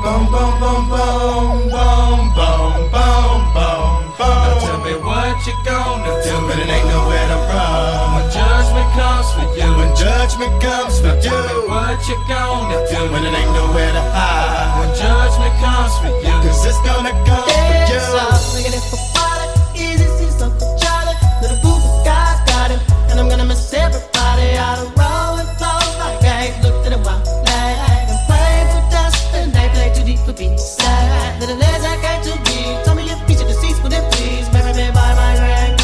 Boom, boom, boom, boom, boom, boom, boom, boom, boom. Now tell me what you gonna do, but it ain't nowhere to run. When judgment comes for you, when judgment comes for you, tell me what you gonna do, when it ain't nowhere to hide. When judgment comes for you, 'cause it's gonna come for you. Making it for water, easy, see something Charlie. Little boo guy's got him, and I'm gonna miss everybody out of row and flows like eggs. Looked at a wild lag and played for dust, and they play too deep for being sad. Little legs I got to be. Tell me your feature deceased, would it please? Marry me by my grand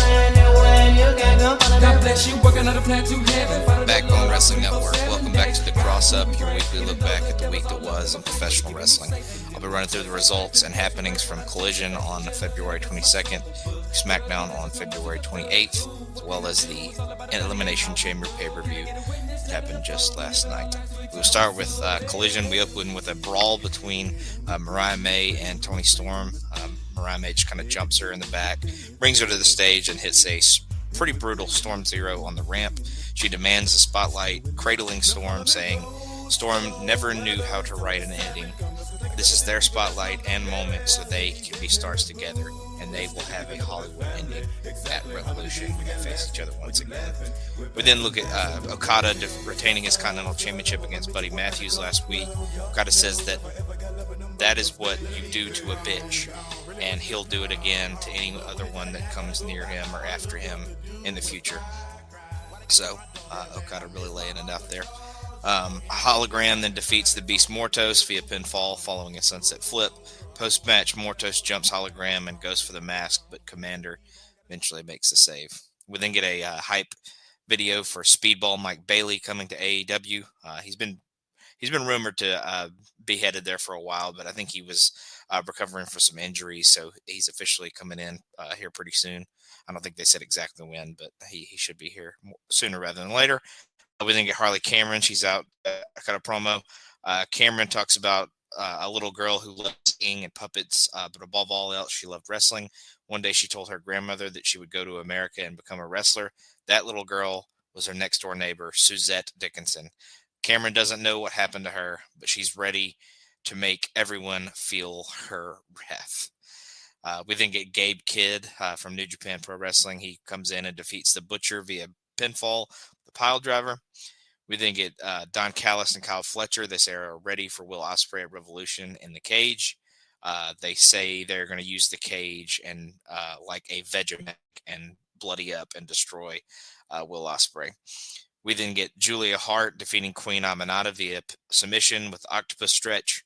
when you can go follow God bless you, working on a plan to heaven. Backbone Wrestling Network. Welcome back to the CrosUp, your weekly look back at the week that was in professional wrestling. I'll be running through the results and happenings from Collision on February 22nd, SmackDown on February 28th, as well as the Elimination Chamber pay-per-view that happened just last night. We'll start with Collision. We open with a brawl between Mariah May and Toni Storm. Mariah May just kind of jumps her in the back, brings her to the stage, and hits a pretty brutal Storm Zero on the ramp. She demands the spotlight, cradling Storm, saying Storm never knew how to write an ending. This is their spotlight and moment, so they can be stars together, and they will have a Hollywood ending at Revolution when they face each other once again. We then look at Okada retaining his Continental Championship against Buddy Matthews last week. Okada says that is what you do to a bitch, and he'll do it again to any other one that comes near him or after him in the future. So Okada really laying it out there. Hologram then defeats the Beast Mortos via pinfall following a sunset flip. Post-match, Mortos jumps Hologram and goes for the mask, but Commander eventually makes the save. We then get a hype video for Speedball Mike Bailey coming to AEW. He's been rumored to be headed there for a while, but I think he was recovering from some injuries, so he's officially coming in here pretty soon. I don't think they said exactly when, but he should be here sooner rather than later. We then get Harley Cameron. She's out, cut a promo. Cameron talks about a little girl who loved singing and puppets, but above all else, she loved wrestling. One day she told her grandmother that she would go to America and become a wrestler. That little girl was her next door neighbor, Suzette Dickinson. Cameron doesn't know what happened to her, but she's ready to make everyone feel her wrath. We then get Gabe Kidd from New Japan Pro Wrestling. He comes in and defeats the Butcher via pinfall, the pile driver. We then get Don Callis and Kyle Fletcher. They say are ready for Will Ospreay at Revolution in the cage. They say they're going to use the cage and like a Vegemite and bloody up and destroy Will Ospreay. We then get Julia Hart defeating Queen Aminata via submission with Octopus Stretch.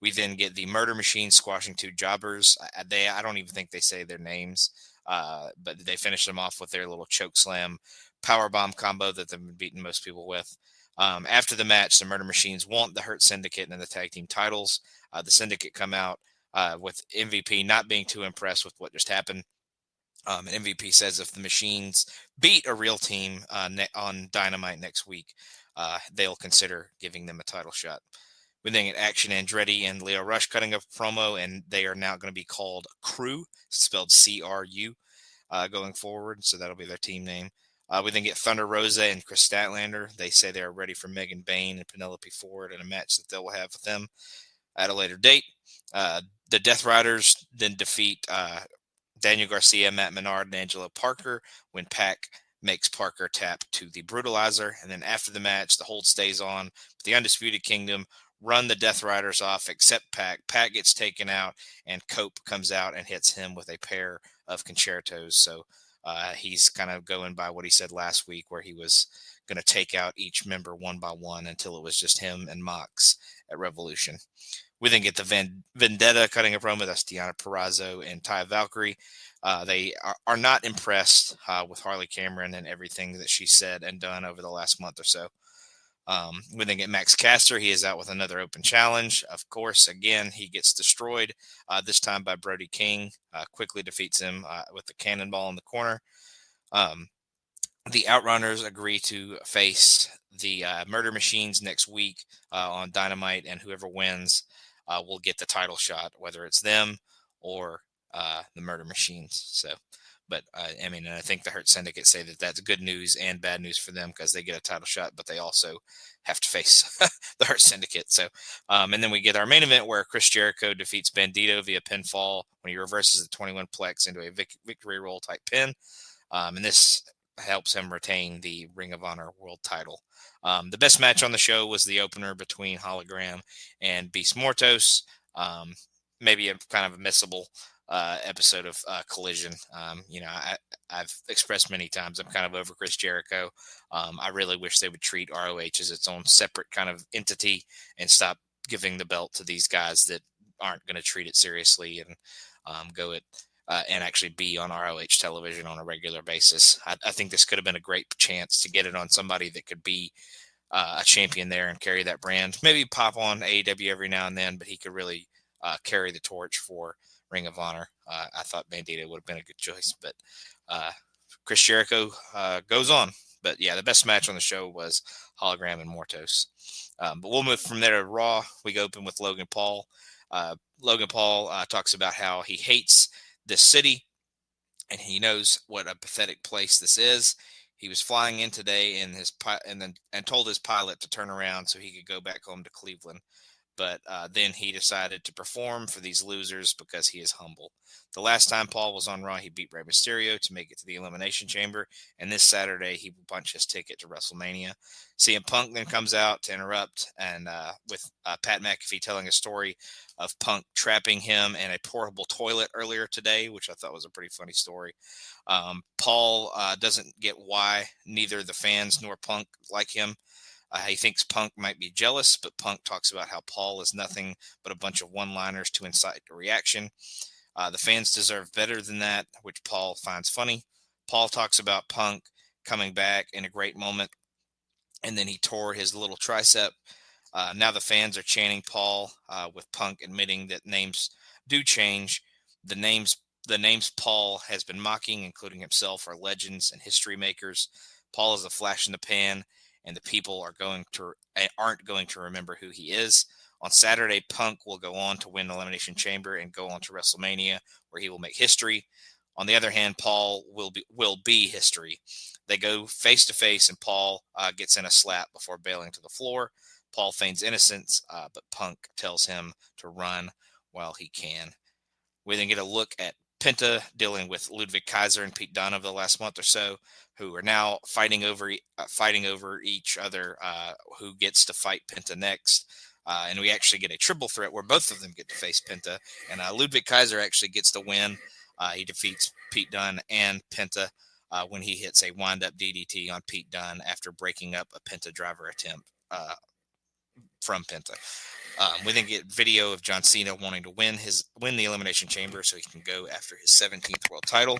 We then get the Murder Machine squashing two jobbers. I don't even think they say their names, but they finish them off with their little choke slam powerbomb combo that they've been beating most people with. After the match, the Murder Machines want the Hurt Syndicate and the tag team titles. The Syndicate come out with MVP not being too impressed with what just happened. And MVP says if the Machines beat a real team on Dynamite next week, they'll consider giving them a title shot. We then get Action Andretti and Leo Rush cutting a promo, and they are now going to be called Crew, spelled C-R-U, going forward. So that'll be their team name. We then get Thunder Rosa and Chris Statlander. They say they are ready for Megan Bayne and Penelope Ford in a match that they'll have with them at a later date. The Death Riders then defeat Daniel Garcia, Matt Menard, and Angelo Parker when Pac makes Parker tap to the Brutalizer. And then after the match, the hold stays on. But the Undisputed Kingdom run the Death Riders off, except Pac. Pac gets taken out, and Cope comes out and hits him with a pair of concertos. So he's kind of going by what he said last week, where he was going to take out each member one by one until it was just him and Mox at Revolution. We then get the Vendetta cutting a promo. That's Deonna Purrazzo and Taya Valkyrie. They are not impressed with Harley Cameron and everything that she said and done over the last month or so. We then get Max Caster. He is out with another open challenge. Of course, again, he gets destroyed, this time by Brody King. Quickly defeats him with the cannonball in the corner. The Outrunners agree to face the Murder Machines next week on Dynamite, and whoever wins will get the title shot, whether it's them or the Murder Machines. So But I mean, and I think the Hurt Syndicate say that that's good news and bad news for them because they get a title shot, but they also have to face the Hurt Syndicate. So, and then we get our main event where Chris Jericho defeats Bandito via pinfall when he reverses the 21 plex into a victory roll type pin. And this helps him retain the Ring of Honor World title. The best match on the show was the opener between Hologram and Beast Mortos. Maybe a kind of a missable episode of Collision. I've expressed many times I'm kind of over Chris Jericho. I really wish they would treat ROH as its own separate kind of entity and stop giving the belt to these guys that aren't going to treat it seriously and go it and actually be on ROH television on a regular basis. I think this could have been a great chance to get it on somebody that could be a champion there and carry that brand. Maybe pop on AEW every now and then, but he could really carry the torch for Ring of Honor. I thought Bandito would have been a good choice, but Chris Jericho goes on. But yeah, the best match on the show was Hologram and Mortos. But we'll move from there to Raw. We go open with Logan Paul. Logan Paul talks about how he hates this city and he knows what a pathetic place this is. He was flying in today and told his pilot to turn around so he could go back home to Cleveland. But then he decided to perform for these losers because he is humble. The last time Paul was on Raw, he beat Rey Mysterio to make it to the Elimination Chamber. And this Saturday, he will punch his ticket to WrestleMania. CM Punk then comes out to interrupt, and with Pat McAfee telling a story of Punk trapping him in a portable toilet earlier today, which I thought was a pretty funny story. Paul doesn't get why neither the fans nor Punk like him. He thinks Punk might be jealous, but Punk talks about how Paul is nothing but a bunch of one-liners to incite a reaction. The fans deserve better than that, which Paul finds funny. Paul talks about Punk coming back in a great moment, and then he tore his little tricep. Now the fans are chanting Paul, with Punk admitting that names do change. The names Paul has been mocking, including himself, are legends and history makers. Paul is a flash in the pan, and the people aren't going to remember who he is. On Saturday, Punk will go on to win the Elimination Chamber and go on to WrestleMania, where he will make history. On the other hand, Paul will be history. They go face to face, and Paul gets in a slap before bailing to the floor. Paul feigns innocence, but Punk tells him to run while he can. We then get a look at Penta dealing with Ludwig Kaiser and Pete Dunne over the last month or so, who are now fighting over each other, who gets to fight Penta next. And we actually get a triple threat where both of them get to face Penta. And Ludwig Kaiser actually gets the win. He defeats Pete Dunne and Penta when he hits a wind-up DDT on Pete Dunne after breaking up a Penta driver attempt from Penta. We then get video of John Cena wanting to win the Elimination Chamber so he can go after his 17th world title.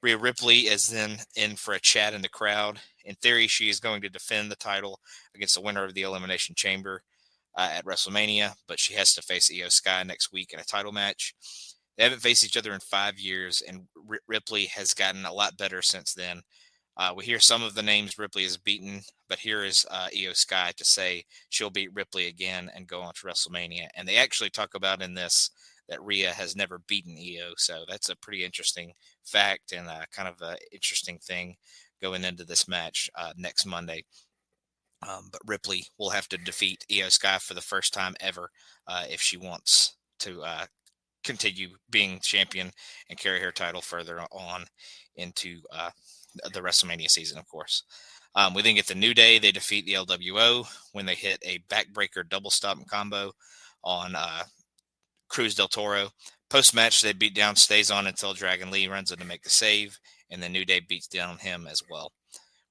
Rhea Ripley is then in for a chat in the crowd. In theory, she is going to defend the title against the winner of the Elimination Chamber at WrestleMania, but she has to face Io Sky next week in a title match. They haven't faced each other in 5 years, and Ripley has gotten a lot better since then. We hear some of the names Ripley has beaten, but here is Io Sky to say she'll beat Ripley again and go on to WrestleMania. And they actually talk about in this that Rhea has never beaten Io, so that's a pretty interesting fact and kind of an interesting thing going into this match next Monday. But Ripley will have to defeat Io Sky for the first time ever if she wants to continue being champion and carry her title further on into the WrestleMania season, of course. We then get the New Day. They defeat the LWO when they hit a backbreaker double stomp combo on Cruz del Toro. Post-match, they beat down Stays On until Dragon Lee runs in to make the save, and the New Day beats down him as well.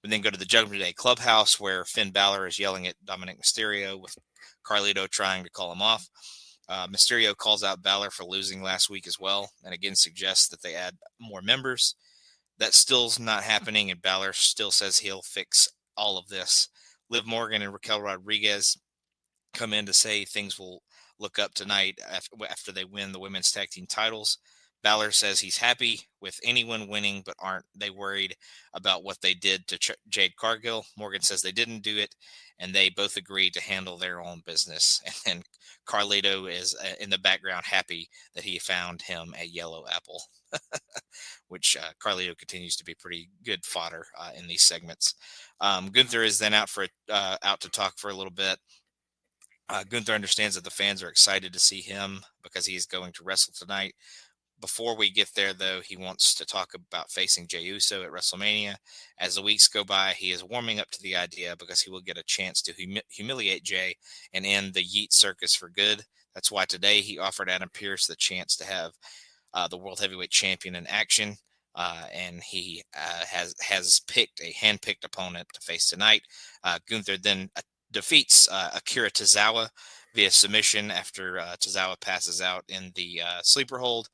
We then go to the Judgment Day Clubhouse, where Finn Balor is yelling at Dominic Mysterio, with Carlito trying to call him off. Mysterio calls out Balor for losing last week as well, and again suggests that they add more members. That still's not happening, and Balor still says he'll fix all of this. Liv Morgan and Raquel Rodriguez come in to say things will look up tonight after they win the women's tag team titles. Balor says he's happy with anyone winning, but aren't they worried about what they did to Jade Cargill? Morgan says they didn't do it, and they both agreed to handle their own business. And Carlito is in the background happy that he found him a yellow apple. which Carlito continues to be pretty good fodder in these segments. Gunther is then out to talk for a little bit. Gunther understands that the fans are excited to see him because he is going to wrestle tonight. Before we get there, though, he wants to talk about facing Jey Uso at WrestleMania. As the weeks go by, he is warming up to the idea because he will get a chance to humiliate Jey and end the Yeet circus for good. That's why today he offered Adam Pearce the chance to have the World Heavyweight Champion in action. And he has picked a hand-picked opponent to face tonight. Gunther then defeats Akira Tozawa via submission after Tozawa passes out in the sleeper hold.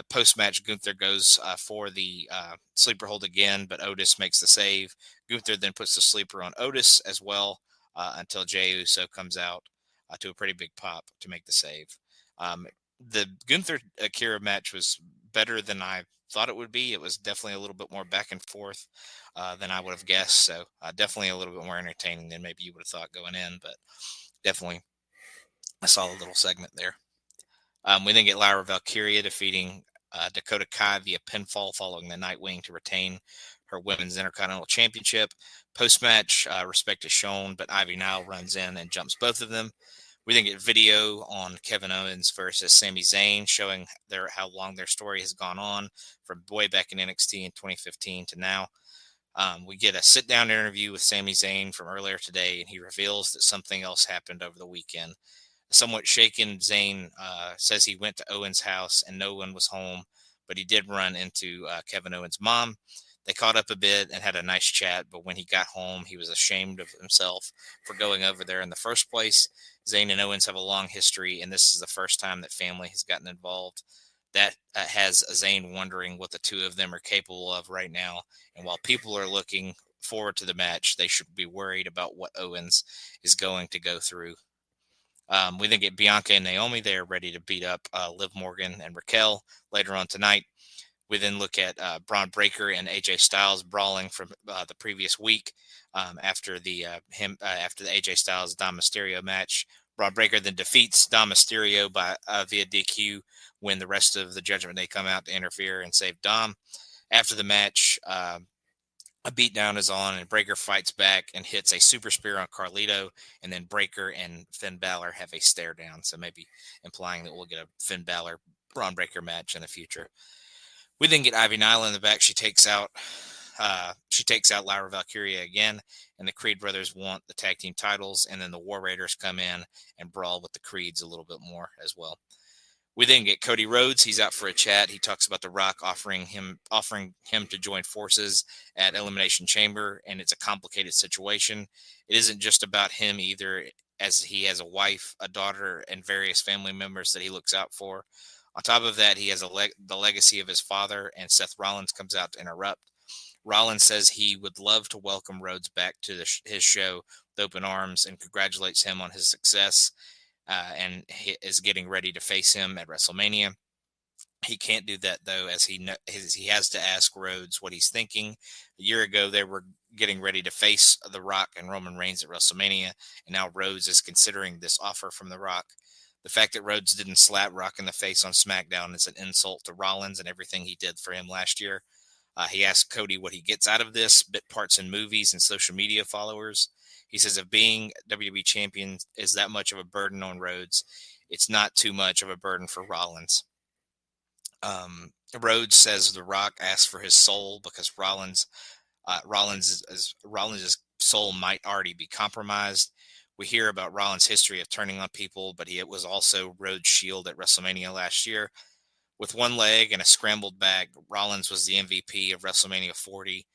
Post-match, Gunther goes for the sleeper hold again, but Otis makes the save. Gunther then puts the sleeper on Otis as well until Jey Uso comes out to a pretty big pop to make the save. The Gunther-Akira match was better than I thought it would be. It was definitely a little bit more back and forth than I would have guessed, so definitely a little bit more entertaining than maybe you would have thought going in, but definitely a solid little segment there. We then get Lyra Valkyria defeating Dakota Kai via pinfall following the Nightwing to retain her Women's Intercontinental Championship. Post-match, respect is shown, but Ivy Nile runs in and jumps both of them. We then get video on Kevin Owens versus Sami Zayn, showing how long their story has gone on from way back in NXT in 2015 to now. We get a sit-down interview with Sami Zayn from earlier today, and he reveals that something else happened over the weekend. Somewhat shaken, Zayn says he went to Owens' house and no one was home, but he did run into Kevin Owens' mom. They caught up a bit and had a nice chat, but when he got home, he was ashamed of himself for going over there in the first place. Zayn and Owens have a long history, and this is the first time that family has gotten involved. That has Zayn wondering what the two of them are capable of right now. And while people are looking forward to the match, they should be worried about what Owens is going to go through. We then get Bianca and Naomi. They are ready to beat up Liv Morgan and Raquel later on tonight. We then look at Braun Breaker and AJ Styles brawling from the previous week after the AJ Styles Dom Mysterio match. Braun Breaker then defeats Dom Mysterio via DQ when the rest of the Judgment Day come out to interfere and save Dom. After the match, a beatdown is on, and Breaker fights back and hits a super spear on Carlito, and then Breaker and Finn Balor have a stare down, so maybe implying that we'll get a Finn Balor Braun Breaker match in the future. We then get Ivy Nile in the back. She takes out Lyra Valkyria again, and the Creed brothers want the tag team titles, and then the War Raiders come in and brawl with the Creeds a little bit more as well. We then get Cody Rhodes. He's out for a chat. He talks about The Rock offering him to join forces at Elimination Chamber, and it's a complicated situation. It isn't just about him either, as he has a wife, a daughter, and various family members that he looks out for. On top of that, he has the legacy of his father, and Seth Rollins comes out to interrupt. Rollins says he would love to welcome Rhodes back to his show with open arms and congratulates him on his success. And he is getting ready to face him at WrestleMania. He can't do that, though, as he has to ask Rhodes what he's thinking. A year ago, they were getting ready to face The Rock and Roman Reigns at WrestleMania, and now Rhodes is considering this offer from The Rock. The fact that Rhodes didn't slap Rock in the face on SmackDown is an insult to Rollins and everything he did for him last year. He asked Cody what he gets out of this, bit parts in movies and social media followers. He says if being WWE champion is that much of a burden on Rhodes, it's not too much of a burden for Rollins. Rhodes says The Rock asked for his soul because Rollins' soul might already be compromised. We hear about Rollins' history of turning on people, but it was also Rhodes' shield at WrestleMania last year. With one leg and a scrambled back, Rollins was the MVP of WrestleMania 40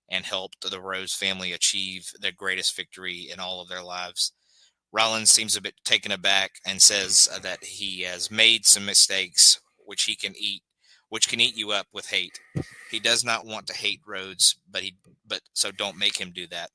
and helped the Rhodes family achieve their greatest victory in all of their lives. Rollins seems a bit taken aback and says that he has made some mistakes which can eat you up with hate. He does not want to hate Rhodes, but so don't make him do that.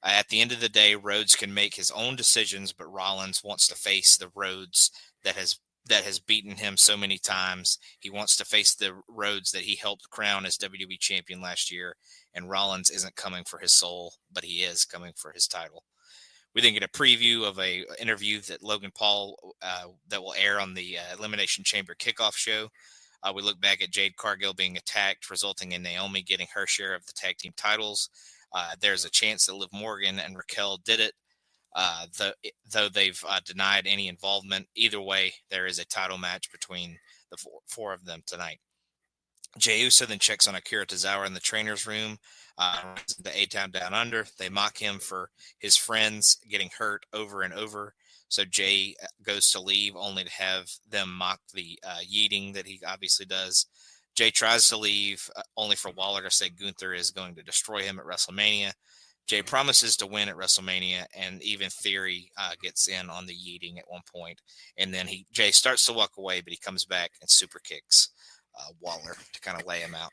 At the end of the day, Rhodes can make his own decisions, but Rollins wants to face the Rhodes that has beaten him so many times. He wants to face the Rhodes that he helped crown as WWE champion last year, and Rollins isn't coming for his soul, but he is coming for his title. We then get a preview of a interview that Logan Paul that will air on the Elimination Chamber kickoff show. We look back at Jade Cargill being attacked, resulting in Naomi getting her share of the tag team titles. There's a chance that Liv Morgan and Raquel did it, though they've denied any involvement. Either way, there is a title match between the four of them tonight. Jey Uso then checks on Akira Tozawa in the trainer's room. The A-Town Down Under. They mock him for his friends getting hurt over and over. So Jay goes to leave only to have them mock the yeeting that he obviously does. Jay tries to leave only for Waller to say Gunther is going to destroy him at WrestleMania. Jay promises to win at WrestleMania, and even Theory gets in on the yeeting at one point. And then Jay starts to walk away, but he comes back and super kicks Waller to kind of lay him out.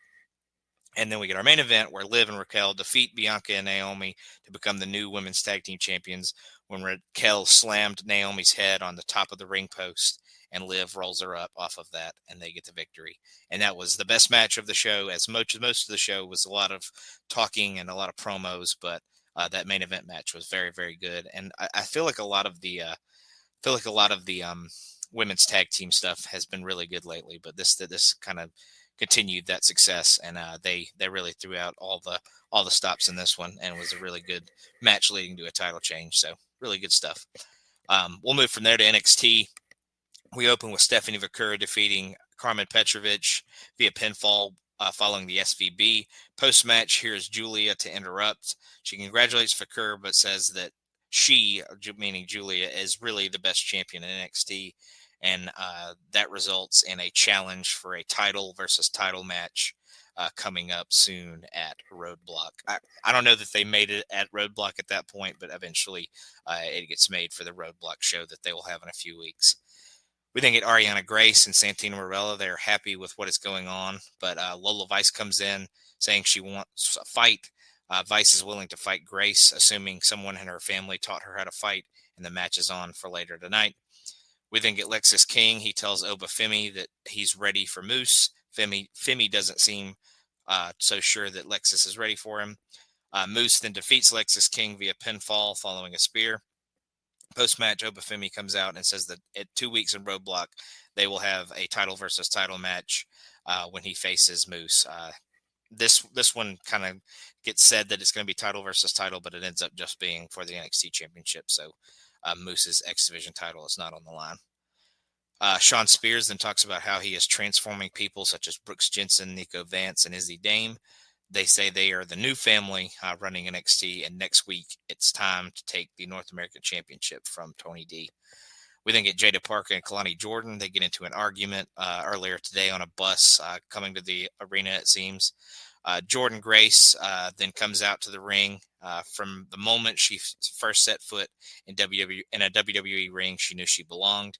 And then we get our main event where Liv and Raquel defeat Bianca and Naomi to become the new women's tag team champions when Raquel slammed Naomi's head on the top of the ring post and Liv rolls her up off of that and they get the victory. And that was the best match of the show, as most of the show was a lot of talking and a lot of promos, but that main event match was very, very good. And I feel like a lot of the women's tag team stuff has been really good lately, but this kind of continued that success, and they really threw out all the stops in this one, and it was a really good match leading to a title change. So really good stuff. We'll move from there to NXT. We open with Stephanie Vaquer defeating Carmen Petrovich via pinfall following the SVB. Post-match, here's Julia to interrupt. She congratulates Vaquer, but says that she, meaning Julia, is really the best champion in NXT. And that results in a challenge for a title versus title match coming up soon at Roadblock. I don't know that they made it at Roadblock at that point, but eventually it gets made for the Roadblock show that they will have in a few weeks. We then get Ariana Grace and Santino Marella. They're happy with what is going on, but Lola Vice comes in saying she wants a fight. Vice is willing to fight Grace, assuming someone in her family taught her how to fight, and the match is on for later tonight. We then get Lexis King. He tells Oba Femi that he's ready for Moose. Femi doesn't seem so sure that Lexis is ready for him. Moose then defeats Lexis King via pinfall following a spear. Post-match, Oba Femi comes out and says that at 2 weeks in Roadblock, they will have a title versus title match when he faces Moose. This one kind of gets said that it's going to be title versus title, but it ends up just being for the NXT Championship. So Moose's X Division title is not on the line. Sean Spears then talks about how he is transforming people such as Brooks Jensen, Nico Vance, and Izzy Dame. They say they are the new family running NXT, and next week it's time to take the North American Championship from Tony D. We then get Jada Parker and Kalani Jordan. They get into an argument earlier today on a bus coming to the arena, it seems. Jordan Grace then comes out to the ring. From the moment she first set foot in a WWE ring, she knew she belonged.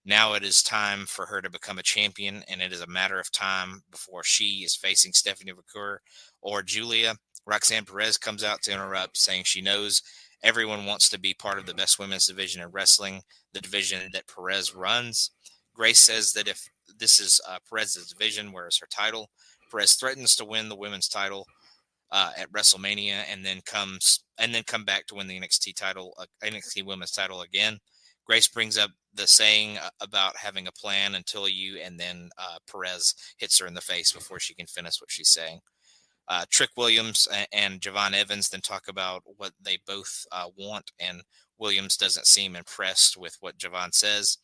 Now it is time for her to become a champion, and it is a matter of time before she is facing Stephanie Vaquer or Julia. Roxanne Perez comes out to interrupt, saying she knows everyone wants to be part of the best women's division in wrestling, the division that Perez runs. Grace says that if this is Perez's division, where is her title? Perez threatens to win the women's title at WrestleMania, and then come back to win the NXT women's title again. Grace brings up the saying about having a plan until and then Perez hits her in the face before she can finish what she's saying. Trick Williams and Javon Evans then talk about what they both want, and Williams doesn't seem impressed with what Javon says.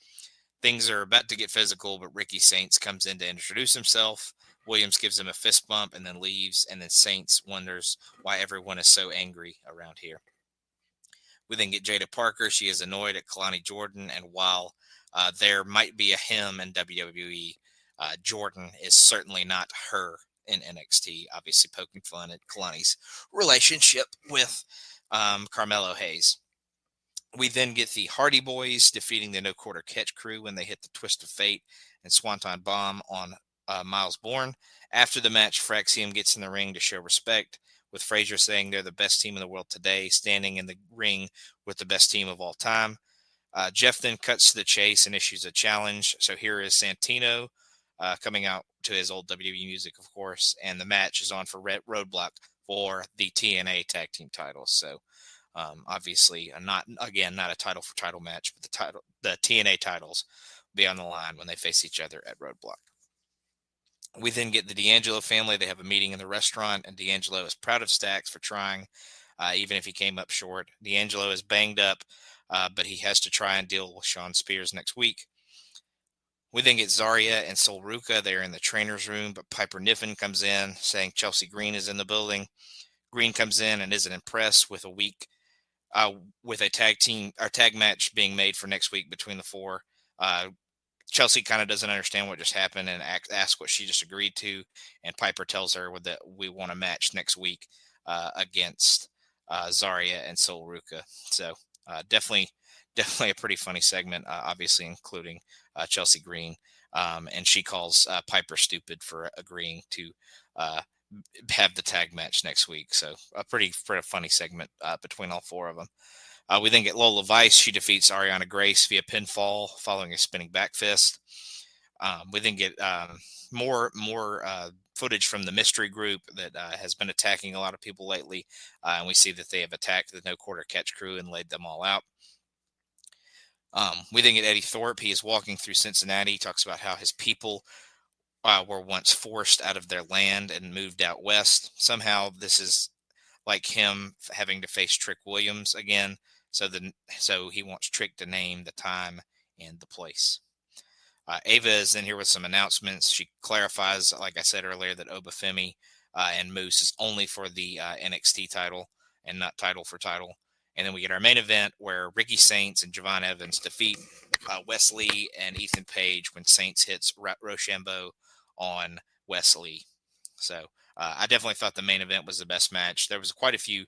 Things are about to get physical, but Ricky Saints comes in to introduce himself. Williams gives him a fist bump and then leaves, and then Saints wonders why everyone is so angry around here. We then get Jada Parker. She is annoyed at Kalani Jordan, and while there might be a him in WWE, Jordan is certainly not her in NXT, obviously poking fun at Kalani's relationship with Carmelo Hayes. We then get the Hardy Boys defeating the No Quarter Catch Crew when they hit the Twist of Fate and Swanton Bomb on Miles Bourne. After the match, Fraxium gets in the ring to show respect, with Frazier saying they're the best team in the world today, standing in the ring with the best team of all time. Jeff then cuts to the chase and issues a challenge. So here is Santino coming out to his old WWE music, of course, and the match is on for Roadblock for the TNA tag team titles. So obviously, not a title for title match, but the TNA titles will be on the line when they face each other at Roadblock. We then get the D'Angelo family. They have a meeting in the restaurant, and D'Angelo is proud of Stacks for trying, even if he came up short. D'Angelo is banged up, but he has to try and deal with Sean Spears next week. We then get Zarya and Sol Ruka. They're in the trainer's room, but Piper Niven comes in saying Chelsea Green is in the building. Green comes in and isn't impressed with with a tag match being made for next week between the four. Chelsea kind of doesn't understand what just happened and asks what she just agreed to. And Piper tells her that we want a match next week against Zarya and Sol Ruka. So definitely a pretty funny segment, obviously including Chelsea Green. And she calls Piper stupid for agreeing to have the tag match next week. So a pretty funny segment between all four of them. We then get Lola Vice. She defeats Ariana Grace via pinfall following a spinning back fist. We then get more footage from the mystery group that has been attacking a lot of people lately. And we see that they have attacked the No Quarter Catch crew and laid them all out. We then get Eddie Thorpe. He is walking through Cincinnati. He talks about how his people were once forced out of their land and moved out west. Somehow this is like him having to face Trick Williams again. So he wants Trick to name the time and the place. Ava is in here with some announcements. She clarifies, like I said earlier, that Obafemi and Moose is only for the NXT title and not title for title. And then we get our main event where Ricky Saints and Javon Evans defeat Wesley and Ethan Page when Saints hits Rochambeau on Wesley. So I definitely thought the main event was the best match. There was quite a few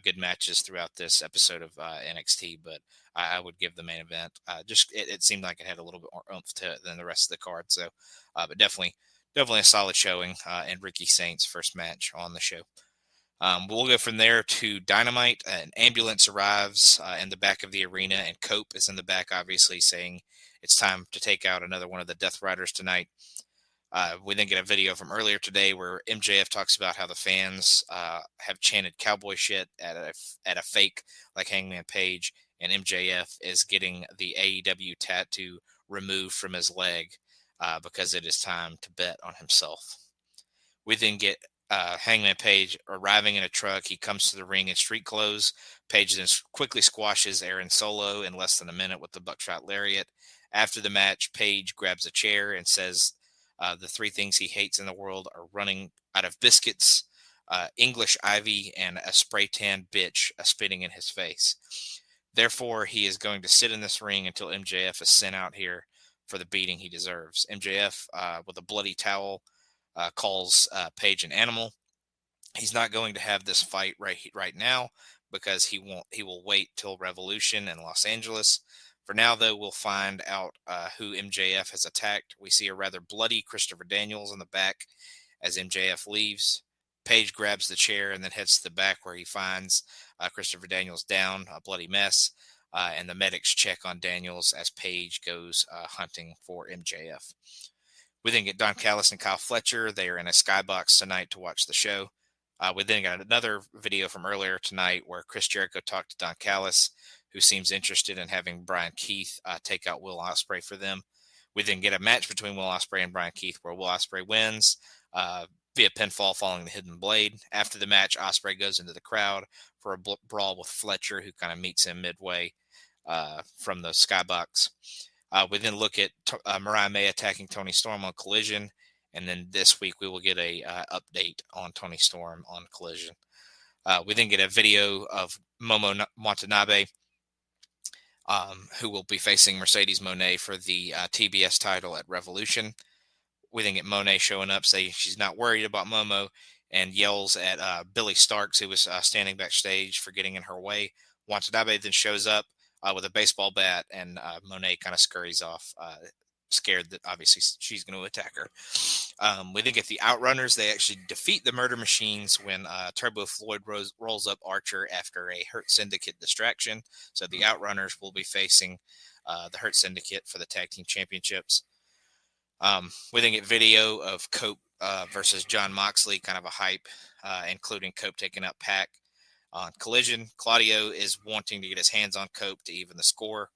good matches throughout this episode of NXT, but I would give the main event. It seemed like it had a little bit more oomph to it than the rest of the card. So, but definitely a solid showing in Ricky Saints' first match on the show. We'll go from there to Dynamite. An ambulance arrives in the back of the arena, and Cope is in the back, obviously saying it's time to take out another one of the Death Riders tonight. We then get a video from earlier today where MJF talks about how the fans have chanted cowboy shit at a fake like Hangman Page, and MJF is getting the AEW tattoo removed from his leg because it is time to bet on himself. We then get Hangman Page arriving in a truck. He comes to the ring in street clothes. Page then quickly squashes Aaron Solo in less than a minute with the buckshot lariat. After the match, Page grabs a chair and says the three things he hates in the world are running out of biscuits, English ivy, and a spray tan bitch spitting in his face. Therefore, he is going to sit in this ring until MJF is sent out here for the beating he deserves. MJF, with a bloody towel, calls Page an animal. He's not going to have this fight right now because he will wait till Revolution in Los Angeles. For now, though, we'll find out who MJF has attacked. We see a rather bloody Christopher Daniels in the back as MJF leaves. Page grabs the chair and then heads to the back where he finds Christopher Daniels down, a bloody mess, and the medics check on Daniels as Page goes hunting for MJF. We then get Don Callis and Kyle Fletcher. They are in a skybox tonight to watch the show. We then got another video from earlier tonight where Chris Jericho talked to Don Callis, who seems interested in having Brian Keith take out Will Ospreay for them. We then get a match between Will Ospreay and Brian Keith where Will Ospreay wins via pinfall following the Hidden Blade. After the match, Ospreay goes into the crowd for a brawl with Fletcher, who kind of meets him midway from the skybox. We then look at Mariah May attacking Toni Storm on Collision. And then this week we will get a update on Toni Storm on Collision. We then get a video of Momo Watanabe, who will be facing Mercedes Moné for the TBS title at Revolution. We then get Moné showing up, saying she's not worried about Momo, and yells at Billy Starks, who was standing backstage, for getting in her way. Watanabe then shows up with a baseball bat, and Moné kind of scurries off, scared that obviously she's going to attack her. We then get the Outrunners. They actually defeat the Murder Machines when Turbo Floyd rolls up Archer after a Hurt Syndicate distraction. So the Outrunners will be facing the Hurt Syndicate for the Tag Team Championships. We then get video of Cope versus John Moxley, kind of a hype, including Cope taking out Pac on Collision. Claudio is wanting to get his hands on Cope to even the score.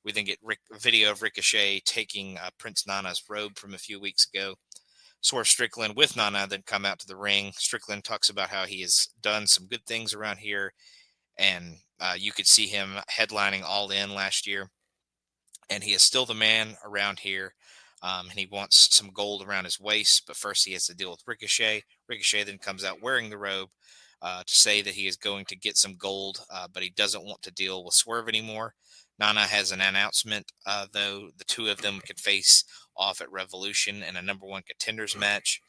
We then get video of Ricochet taking Prince Nana's robe from a few weeks ago. Swerve Strickland with Nana then come out to the ring. Strickland talks about how he has done some good things around here, and you could see him headlining All In last year, and he is still the man around here. And he wants some gold around his waist, but first he has to deal with Ricochet. Ricochet then comes out wearing the robe to say that he is going to get some gold, but he doesn't want to deal with Swerve anymore. Nana has an announcement, though. The two of them could face off at Revolution in a number one contenders match.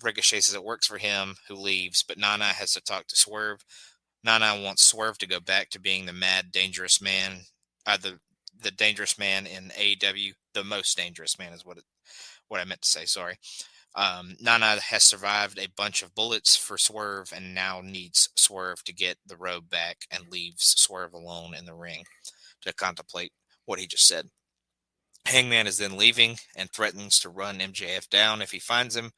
Ricochet says it works for him, who leaves, but Nana has to talk to Swerve. Nana wants Swerve to go back to being the mad, dangerous man, the dangerous man in AEW. The most dangerous man is what I meant to say. Sorry. Nana has survived a bunch of bullets for Swerve and now needs Swerve to get the robe back, and leaves Swerve alone in the ring to contemplate what he just said. Hangman is then leaving and threatens to run MJF down if he finds him.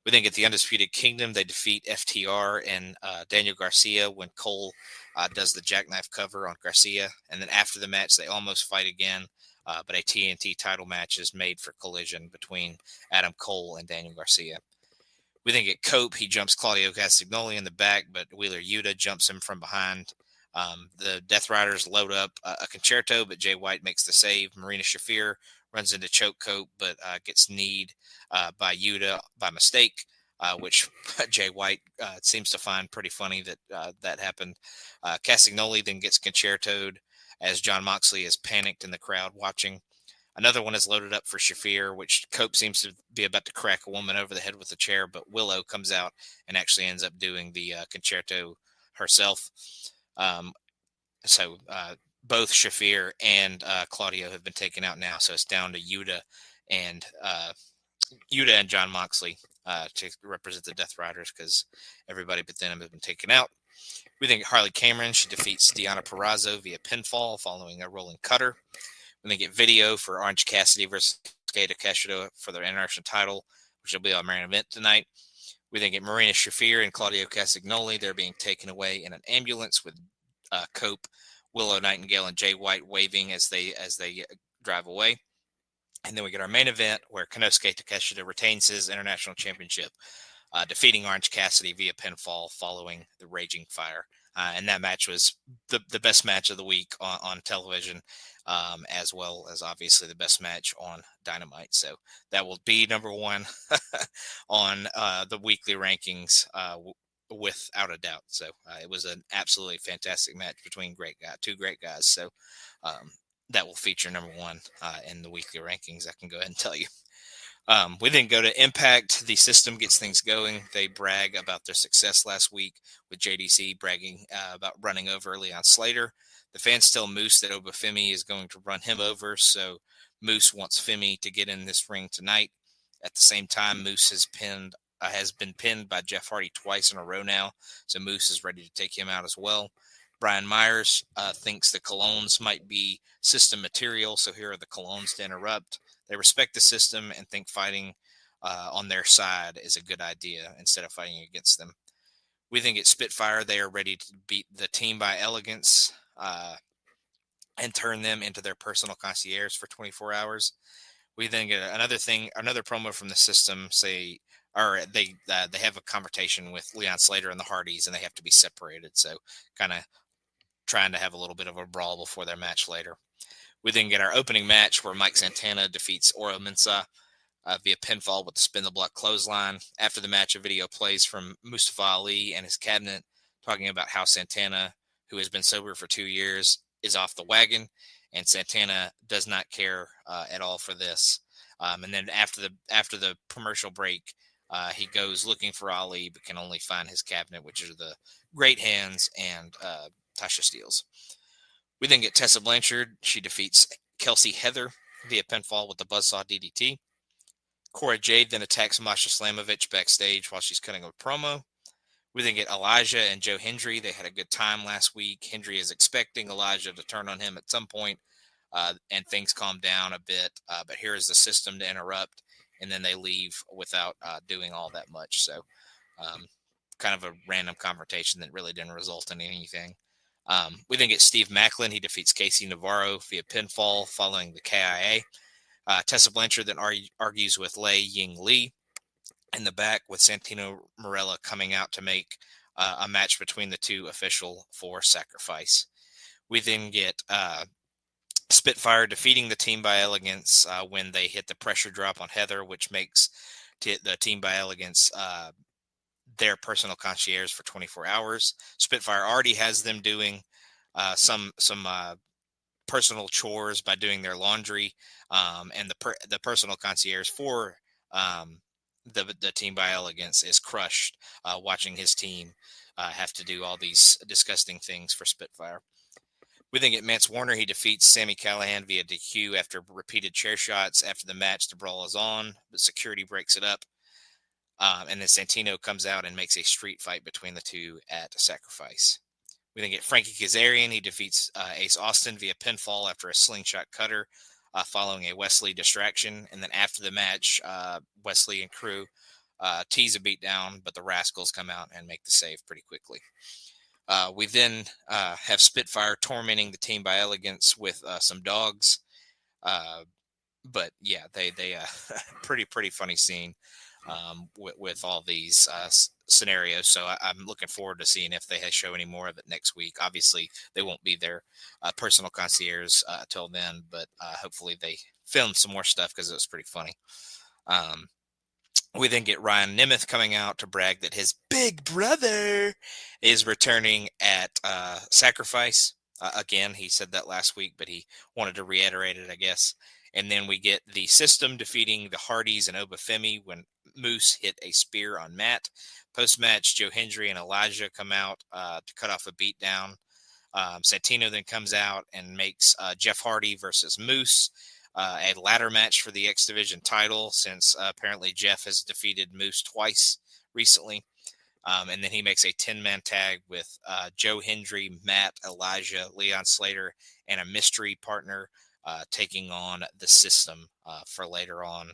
We then get the Undisputed Kingdom. They defeat FTR and Daniel Garcia when Cole does the jackknife cover on Garcia. And then after the match, they almost fight again. But a TNT title match is made for Collision between Adam Cole and Daniel Garcia. We then get Cope. He jumps Claudio Castagnoli in the back, but Wheeler Yuta jumps him from behind. The Death Riders load up a concerto, but Jay White makes the save. Marina Shafir runs into Choke Cope, but gets kneed by Yuta by mistake, which Jay White seems to find pretty funny that happened. Castagnoli then gets concertoed as John Moxley is panicked in the crowd watching. Another one is loaded up for Shafir, which Cope seems to be about to crack a woman over the head with a chair, but Willow comes out and actually ends up doing the concerto herself. So both Shafir and Claudio have been taken out now, so it's down to Yuta and John Moxley to represent the Death Riders, because everybody but them has been taken out. We think Harley Cameron, she defeats Deonna Purrazzo via pinfall following a rolling cutter. We then get video for Orange Cassidy versus Keita Kashida for their international title, which will be our main event tonight. We then get Marina Shafir and Claudio Castagnoli. They're being taken away in an ambulance with Cope, Willow Nightingale, and Jay White waving as they drive away. And then we get our main event where Konosuke Takeshita retains his international championship, defeating Orange Cassidy via pinfall following the Raging Fire. And that match was the best match of the week on television, as well as obviously the best match on Dynamite. So that will be number one on the weekly rankings, without a doubt. So it was an absolutely fantastic match between two great guys. So that will feature number one in the weekly rankings. I can go ahead and tell you. We then go to Impact. The System gets things going. They brag about their success last week with JDC bragging about running over Leon Slater. The fans tell Moose that Obafemi is going to run him over, so Moose wants Femi to get in this ring tonight. At the same time, Moose has been pinned by Jeff Hardy twice in a row now, so Moose is ready to take him out as well. Brian Myers thinks the Colognes might be System material, so here are the Colognes to interrupt. They respect the System and think fighting on their side is a good idea instead of fighting against them. We think at Spitfire they are ready to beat the Team by Elegance and turn them into their personal concierge for 24 hours. We then get another promo from the System. They have a confrontation with Leon Slater and the Hardys, and they have to be separated. So kind of trying to have a little bit of a brawl before their match later. We then get our opening match where Mike Santana defeats Oro Mensah via pinfall with the spin the block clothesline. After the match, a video plays from Mustafa Ali and his cabinet talking about how Santana, who has been sober for 2 years, is off the wagon, and Santana does not care at all for this. And then after the commercial break, he goes looking for Ali, but can only find his cabinet, which are the Great Hands and Tasha Steelz. We then get Tessa Blanchard. She defeats Kelsey Heather via pinfall with the Buzzsaw DDT. Cora Jade then attacks Masha Slamovich backstage while she's cutting a promo. We then get Elijah and Joe Hendry. They had a good time last week. Hendry is expecting Elijah to turn on him at some point, and things calm down a bit. But here is the System to interrupt, and then they leave without doing all that much. So kind of a random confrontation that really didn't result in anything. We then get Steve Macklin. He defeats Casey Navarro via pinfall following the KIA. Tessa Blanchard then argues with Lei Ying Lee in the back, with Santino Marella coming out to make a match between the two official for Sacrifice. We then get Spitfire defeating the Team by Elegance when they hit the pressure drop on Heather, which makes the Team by Elegance their personal concierge for 24 hours. Spitfire already has them doing some personal chores by doing their laundry, and the personal concierge for the Team by Elegance is crushed, watching his team have to do all these disgusting things for Spitfire. We then get Mance Warner. He defeats Sami Callihan via DQ after repeated chair shots. After the match, the brawl is on, but security breaks it up. And then Santino comes out and makes a street fight between the two at Sacrifice. We then get Frankie Kazarian. He defeats Ace Austin via pinfall after a slingshot cutter following a Wesley distraction. And then after the match, Wesley and crew tease a beatdown, but the Rascals come out and make the save pretty quickly. We then have Spitfire tormenting the Team by Elegance with some dogs. But yeah, they pretty funny scene with all these scenarios. So I'm looking forward to seeing if they show any more of it next week. Obviously, they won't be their personal concierge till then, but hopefully they film some more stuff because it was pretty funny. We then get Ryan Nemeth coming out to brag that his big brother is returning at Sacrifice. Again, he said that last week, but he wanted to reiterate it, I guess. And then we get the System defeating the Hardys and Obafemi when Moose hit a spear on Matt. Post-match, Joe Hendry and Elijah come out to cut off a beatdown. Santino then comes out and makes Jeff Hardy versus Moose a ladder match for the X Division title, since apparently Jeff has defeated Moose twice recently. And then he makes a 10-man tag with Joe Hendry, Matt, Elijah, Leon Slater, and a mystery partner taking on the System for later on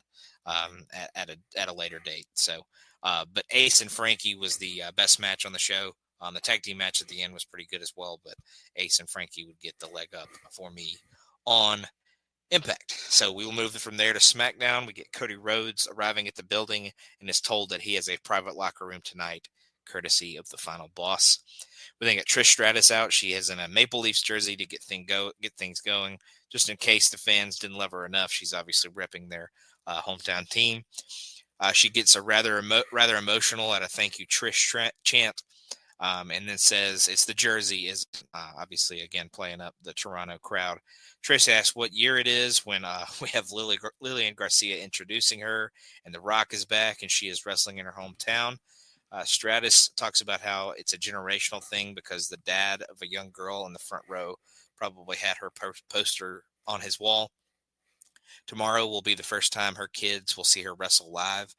at a later date. So, but Ace and Frankie was the best match on the show. The tag team match at the end was pretty good as well, but Ace and Frankie would get the leg up for me on Impact. So we will move from there to SmackDown. We get Cody Rhodes arriving at the building and is told that he has a private locker room tonight, courtesy of the Final Boss. We then get Trish Stratus out. She is in a Maple Leafs jersey to get things going, just in case the fans didn't love her enough. She's obviously repping their hometown team. She gets a rather emotional at a thank you Trish chant, and then says it's the jersey, is obviously again playing up the Toronto crowd. Trish asks what year it is when we have Lillian Garcia introducing her, and The Rock is back, and she is wrestling in her hometown. Stratus talks about how it's a generational thing because the dad of a young girl in the front row probably had her poster on his wall. Tomorrow will be the first time her kids will see her wrestle live.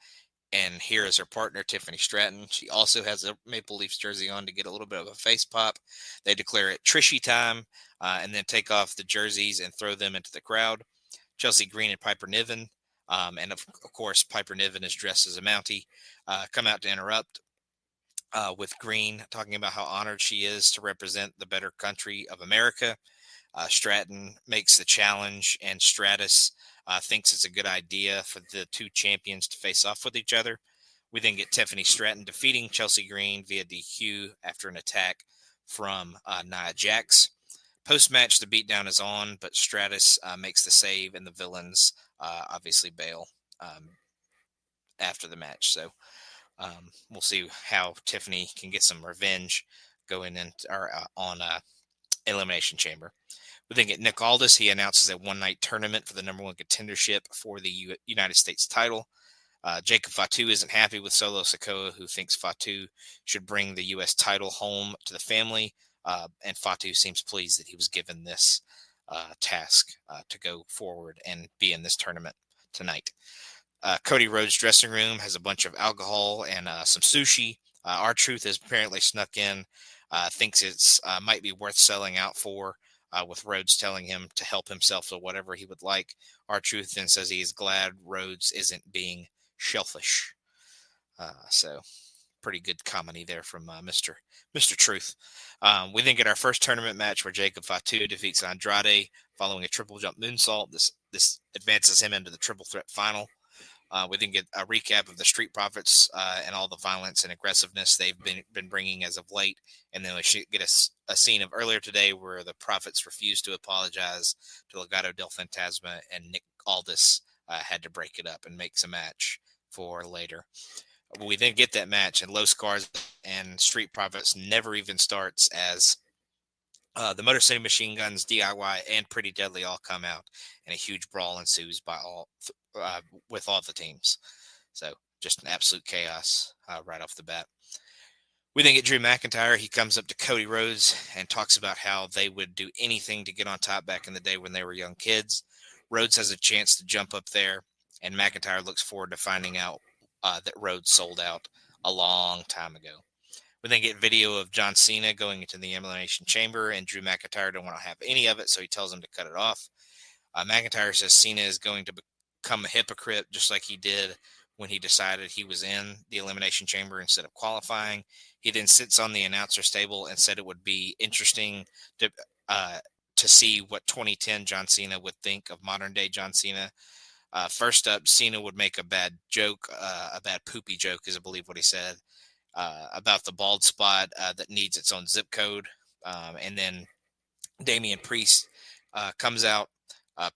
And here is her partner, Tiffany Stratton. She also has a Maple Leafs jersey on to get a little bit of a face pop. They declare it Trishy time and then take off the jerseys and throw them into the crowd. Chelsea Green and Piper Niven, and of course, Piper Niven is dressed as a Mountie, come out to interrupt with Green talking about how honored she is to represent the better country of America. Stratton makes the challenge, and Stratus thinks it's a good idea for the two champions to face off with each other. We then get Tiffany Stratton defeating Chelsea Green via DQ after an attack from Nia Jax. Post-match, the beatdown is on, but Stratus makes the save, and the villains obviously bail after the match. So we'll see how Tiffany can get some revenge going on Elimination Chamber. We then get Nick Aldis. He announces a one-night tournament for the number one contendership for the United States title. Jacob Fatu isn't happy with Solo Sikoa, who thinks Fatu should bring the U.S. title home to the family. And Fatu seems pleased that he was given this task to go forward and be in this tournament tonight. Cody Rhodes' dressing room has a bunch of alcohol and some sushi. R-Truth has apparently snuck in, thinks it's might be worth selling out for, with Rhodes telling him to help himself to whatever he would like. R-Truth then says he is glad Rhodes isn't being shellfish. So pretty good comedy there from Mr. Truth. We then get our first tournament match where Jacob Fatu defeats Andrade following a triple jump moonsault. This this advances him into the triple threat final. We then get a recap of the Street Profits and all the violence and aggressiveness they've been bringing as of late. And then we should get a scene of earlier today where the Profits refused to apologize to Legado del Fantasma, and Nick Aldis had to break it up and makes a match for later. We then get that match, and Los Scars and Street Profits never even starts, as the Motor City Machine Guns, DIY, and Pretty Deadly all come out, and a huge brawl ensues with all the teams. So just an absolute chaos right off the bat. We then get Drew McIntyre. He comes up to Cody Rhodes and talks about how they would do anything to get on top back in the day when they were young kids. Rhodes has a chance to jump up there, and McIntyre looks forward to finding out that Rhodes sold out a long time ago. We then get video of John Cena going into the Elimination Chamber, and Drew McIntyre don't want to have any of it, so he tells him to cut it off. McIntyre says Cena is going to become a hypocrite, just like he did when he decided he was in the Elimination Chamber instead of qualifying. He then sits on the announcer's table and said it would be interesting to see what 2010 John Cena would think of modern-day John Cena. First up, Cena would make a bad joke, a bad poopy joke is I believe what he said, about the bald spot that needs its own zip code. And then Damian Priest comes out.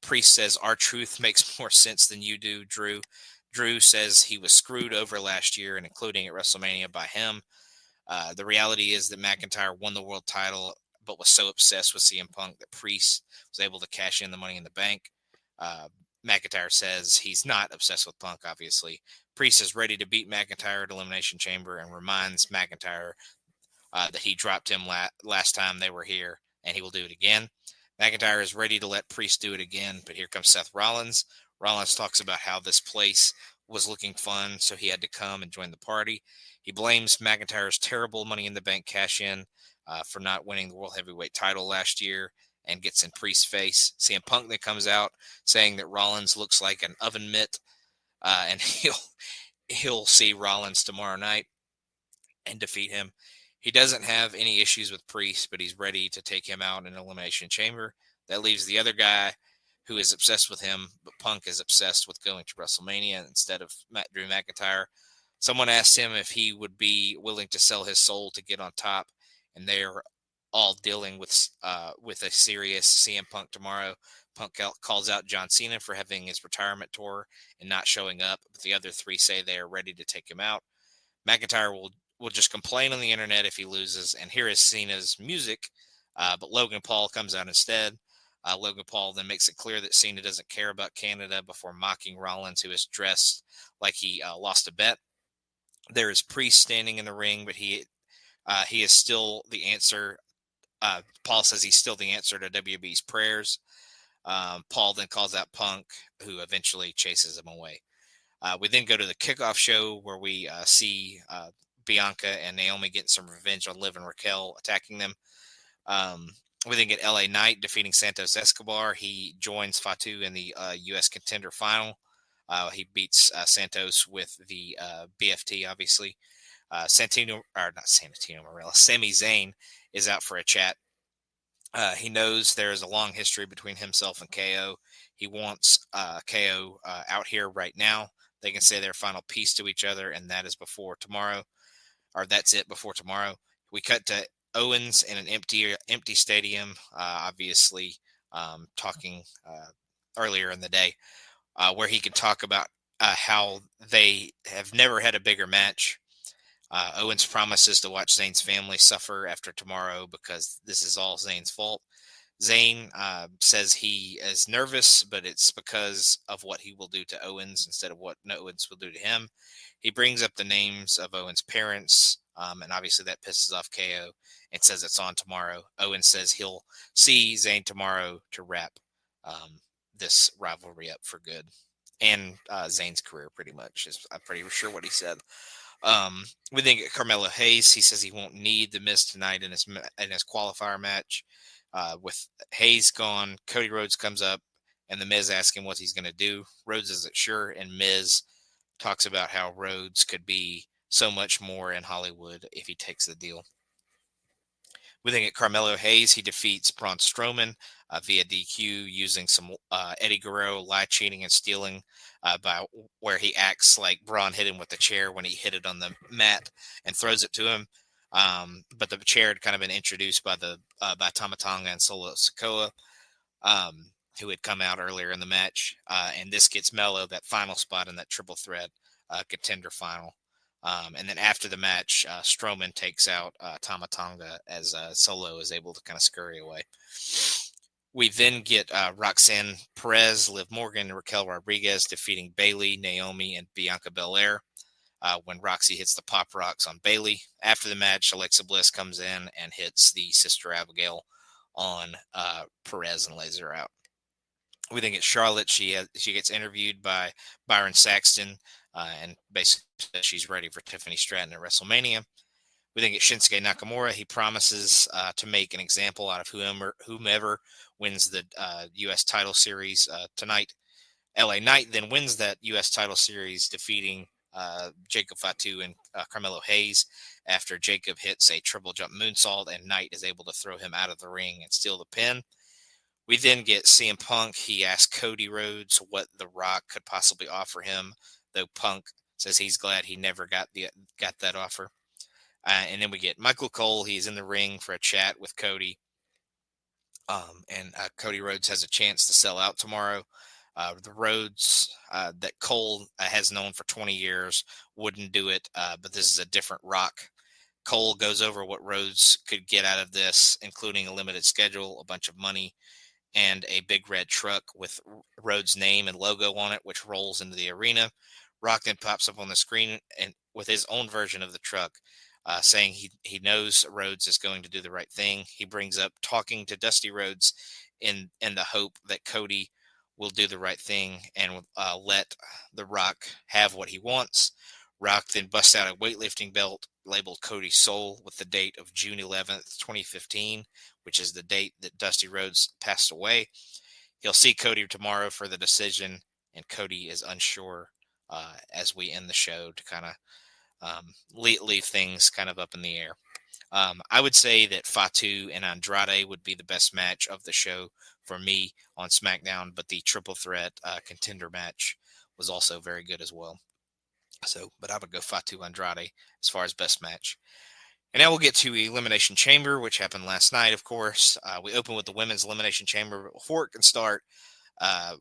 Priest says, "Our truth makes more sense than you do, Drew." Drew says he was screwed over last year, and including at WrestleMania by him. The reality is that McIntyre won the world title, but was so obsessed with CM Punk that Priest was able to cash in the Money in the Bank. McIntyre says he's not obsessed with Punk, obviously. Priest is ready to beat McIntyre at Elimination Chamber and reminds McIntyre that he dropped him last time they were here, and he will do it again. McIntyre is ready to let Priest do it again, but here comes Seth Rollins. Rollins talks about how this place was looking fun, so he had to come and join the party. He blames McIntyre's terrible Money in the Bank cash-in for not winning the World Heavyweight title last year, and gets in Priest's face. CM Punk then comes out saying that Rollins looks like an oven mitt, and he'll see Rollins tomorrow night and defeat him. He doesn't have any issues with Priest, but he's ready to take him out in an Elimination Chamber. That leaves the other guy who is obsessed with him, but Punk is obsessed with going to WrestleMania instead of Drew McIntyre. Someone asked him if he would be willing to sell his soul to get on top, and they're all dealing with a serious CM Punk tomorrow. Punk calls out John Cena for having his retirement tour and not showing up, but the other three say they are ready to take him out. McIntyre will just complain on the internet if he loses, and here is Cena's music, but Logan Paul comes out instead. Logan Paul then makes it clear that Cena doesn't care about Canada before mocking Rollins, who is dressed like he lost a bet. There is Priest standing in the ring, but he is still the answer. Paul says he's still the answer to WWE's prayers. Paul then calls out Punk, who eventually chases him away. We then go to the kickoff show where we see Bianca and Naomi getting some revenge on Liv and Raquel attacking them. We then get LA Knight defeating Santos Escobar. He joins Fatu in the U.S. Contender Final. He beats Santos with the BFT, obviously. Sami Zayn is out for a chat. He knows there is a long history between himself and KO. He wants KO out here right now. They can say their final piece to each other, and that is before tomorrow, or that's it before tomorrow. We cut to Owens in an empty stadium, obviously talking earlier in the day, where he can talk about how they have never had a bigger match. Owens promises to watch Zayn's family suffer after tomorrow because this is all Zayn's fault. Zayn says he is nervous, but it's because of what he will do to Owens instead of what Owens will do to him. He brings up the names of Owens' parents, and obviously that pisses off KO and says it's on tomorrow. Owens says he'll see Zayn tomorrow to wrap this rivalry up for good. And Zayn's career, pretty much, is I'm pretty sure what he said. We then get Carmelo Hayes. He says he won't need the Miz tonight in his qualifier match. With Hayes gone, Cody Rhodes comes up, and the Miz asks him what he's going to do. Rhodes isn't sure, and Miz talks about how Rhodes could be so much more in Hollywood if he takes the deal. We then get Carmelo Hayes. He defeats Braun Strowman via DQ using some Eddie Guerrero lie, cheating, and stealing by where he acts like Braun hit him with the chair when he hit it on the mat and throws it to him. But the chair had kind of been introduced by by Tama Tonga and Solo Sikoa, who had come out earlier in the match. And this gets Melo that final spot in that triple threat contender final. And then after the match, Strowman takes out Tama Tonga as Solo is able to kind of scurry away. We then get Roxanne Perez, Liv Morgan, and Raquel Rodriguez defeating Bayley, Naomi, and Bianca Belair when Roxy hits the Pop Rocks on Bayley. After the match, Alexa Bliss comes in and hits the Sister Abigail on Perez and lays her out. We then get Charlotte. She gets interviewed by Byron Saxton, and basically she's ready for Tiffany Stratton at WrestleMania. We then get Shinsuke Nakamura. He promises to make an example out of whomever wins the U.S. title series tonight. LA Knight then wins that U.S. title series, defeating Jacob Fatu and Carmelo Hayes after Jacob hits a triple jump moonsault, and Knight is able to throw him out of the ring and steal the pin. We then get CM Punk. He asks Cody Rhodes what The Rock could possibly offer him, though Punk says he's glad he never got that offer. And then we get Michael Cole. He's in the ring for a chat with Cody. And Cody Rhodes has a chance to sell out tomorrow. The Rhodes that Cole has known for 20 years wouldn't do it, but this is a different Rock. Cole goes over what Rhodes could get out of this, including a limited schedule, a bunch of money, and a big red truck with Rhodes' name and logo on it, which rolls into the arena. Rock then pops up on the screen and with his own version of the truck, saying he knows Rhodes is going to do the right thing. He brings up talking to Dusty Rhodes in the hope that Cody will do the right thing and let The Rock have what he wants. Rock then busts out a weightlifting belt labeled Cody's Soul with the date of June 11th, 2015, which is the date that Dusty Rhodes passed away. He'll see Cody tomorrow for the decision, and Cody is unsure as we end the show to kind of leave things kind of up in the air. I would say that Fatu and Andrade would be the best match of the show for me on SmackDown, but the triple threat contender match was also very good as well. So, but I would go Fatu Andrade as far as best match. And now we'll get to Elimination Chamber, which happened last night, of course. We open with the Women's Elimination Chamber. But before it can start,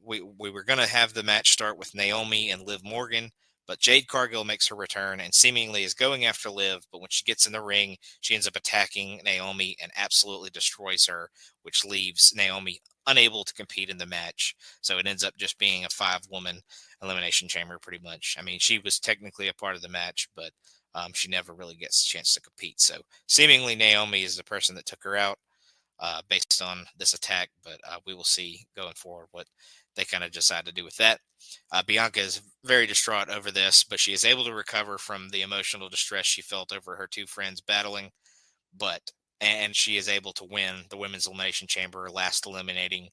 we were going to have the match start with Naomi and Liv Morgan, but Jade Cargill makes her return and seemingly is going after Liv, but when she gets in the ring, she ends up attacking Naomi and absolutely destroys her, which leaves Naomi unable to compete in the match. So it ends up just being a 5-woman Elimination Chamber pretty much. I mean, she was technically a part of the match, but she never really gets a chance to compete. So seemingly Naomi is the person that took her out based on this attack, but we will see going forward what they kind of decide to do with that. Bianca is very distraught over this, but she is able to recover from the emotional distress she felt over her two friends battling, and she is able to win the Women's Elimination Chamber, last eliminating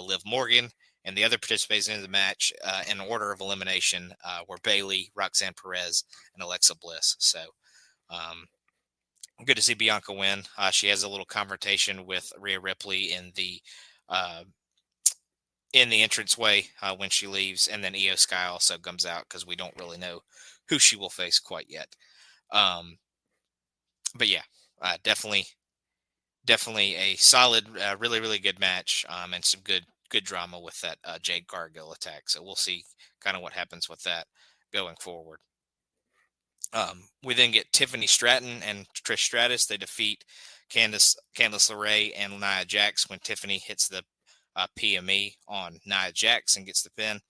Liv Morgan. And the other participants in the match in order of elimination were Bayley, Roxanne Perez, and Alexa Bliss. So good to see Bianca win. She has a little confrontation with Rhea Ripley in the entranceway when she leaves, and then Io Sky also comes out because we don't really know who she will face quite yet. But yeah, definitely a solid, really, really good match, and some good drama with that Jade Cargill attack. So we'll see kind of what happens with that going forward. We then get Tiffany Stratton and Trish Stratus. They defeat Candice LeRae and Nia Jax when Tiffany hits the PME on Nia Jax and gets the pin.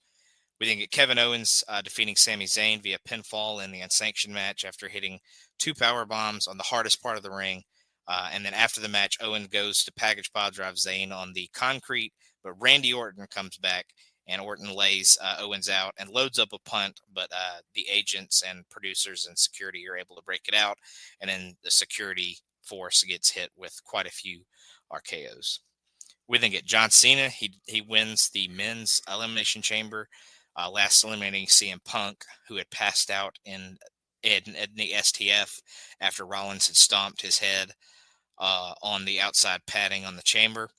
We then get Kevin Owens defeating Sami Zayn via pinfall in the unsanctioned match after hitting 2 power bombs on the hardest part of the ring. And then after the match, Owens goes to package pile drive Zayn on the concrete, but Randy Orton comes back and Orton lays Owens out and loads up a punt, but the agents and producers and security are able to break it out, and then the security force gets hit with quite a few RKOs. We then get John Cena. He wins the Men's Elimination Chamber, last eliminating CM Punk, who had passed out in the STF after Rollins had stomped his head on the outside padding on the chamber.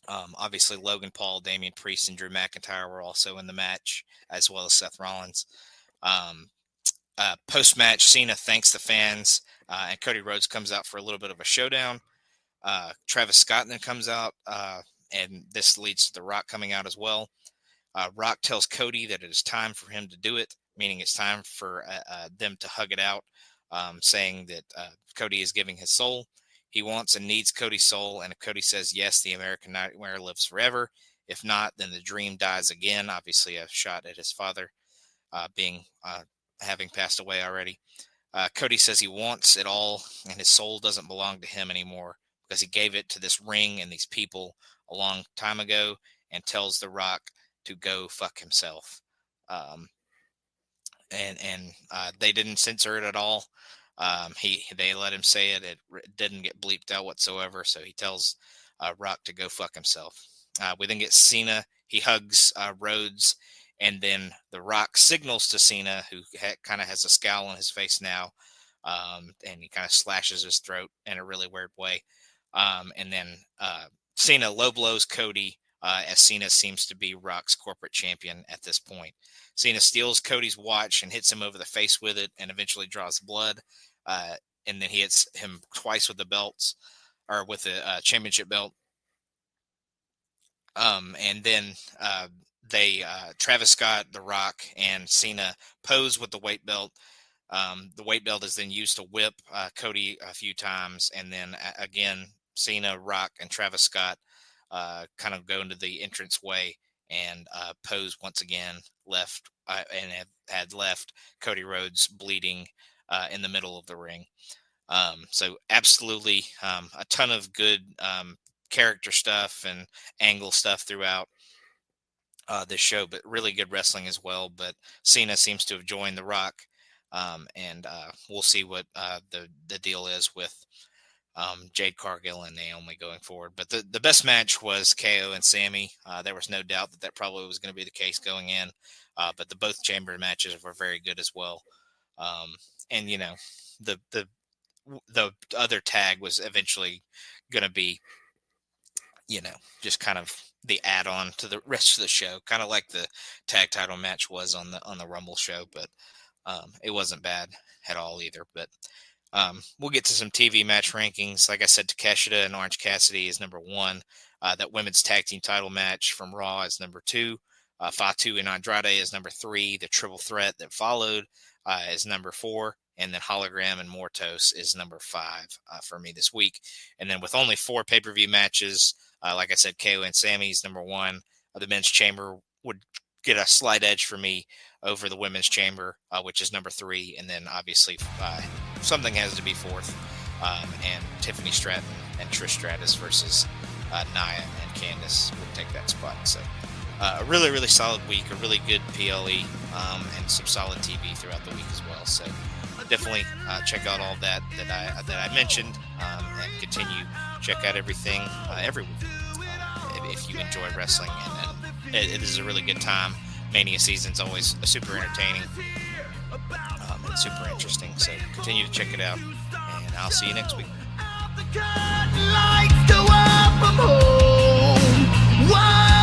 Obviously, Logan Paul, Damian Priest, and Drew McIntyre were also in the match, as well as Seth Rollins. Post-match, Cena thanks the fans, and Cody Rhodes comes out for a little bit of a showdown. Travis Scott then comes out, and this leads to The Rock coming out as well. Rock tells Cody that it is time for him to do it, meaning it's time for them to hug it out, saying that Cody is giving his soul. He wants and needs Cody's soul, and if Cody says yes, the American Nightmare lives forever. If not, then the dream dies again. Obviously, a shot at his father having passed away already. Cody says he wants it all, and his soul doesn't belong to him anymore because he gave it to this ring and these people a long time ago, and tells The Rock to go fuck himself. And they didn't censor it at all. They let him say it. It didn't get bleeped out whatsoever. So he tells Rock to go fuck himself. We then get Cena. He hugs Rhodes, and then The Rock signals to Cena, who kind of has a scowl on his face now, and he kind of slashes his throat in a really weird way. And then Cena low blows Cody, as Cena seems to be Rock's corporate champion at this point. Cena steals Cody's watch and hits him over the face with it, and eventually draws blood. And then he hits him twice with the belts, or with the championship belt. And then Travis Scott, The Rock, and Cena pose with the weight belt. The weight belt is then used to whip Cody a few times, and then again, Cena, Rock, and Travis Scott kind of go into the entranceway and pose once again, and had left Cody Rhodes bleeding in the middle of the ring. So absolutely a ton of good character stuff and angle stuff throughout this show, but really good wrestling as well. But Cena seems to have joined The Rock, and we'll see what the deal is with Jade Cargill and Naomi going forward. But the best match was KO and Sammy. There was no doubt that probably was going to be the case going in, but both chamber matches were very good as well. And you know, the other tag was eventually going to be, you know, just kind of the add-on to the rest of the show, kind of like the tag title match was on the Rumble show, but it wasn't bad at all either. But we'll get to some TV match rankings. Like I said, Takeshita and Orange Cassidy is number 1. That women's tag team title match from Raw is number 2. Fatu and Andrade is number 3. The triple threat that followed is number 4. And then Hologram and Mortos is number 5 for me this week. And then with only 4 pay-per-view matches, like I said, KO and Sammy is number 1. The men's chamber would get a slight edge for me over the women's chamber, which is number 3. And then obviously something has to be 4th. And Tiffany Stratton and Trish Stratus versus Nia and Candice would take that spot. So a really, really solid week, a really good PLE, and some solid TV throughout the week as well. So definitely check out all that I mentioned, and continue check out everything every week if you enjoy wrestling. And it is a really good time. Mania season's always super entertaining and super interesting. So continue to check it out, and I'll see you next week. Lights go up, I'm home. Why?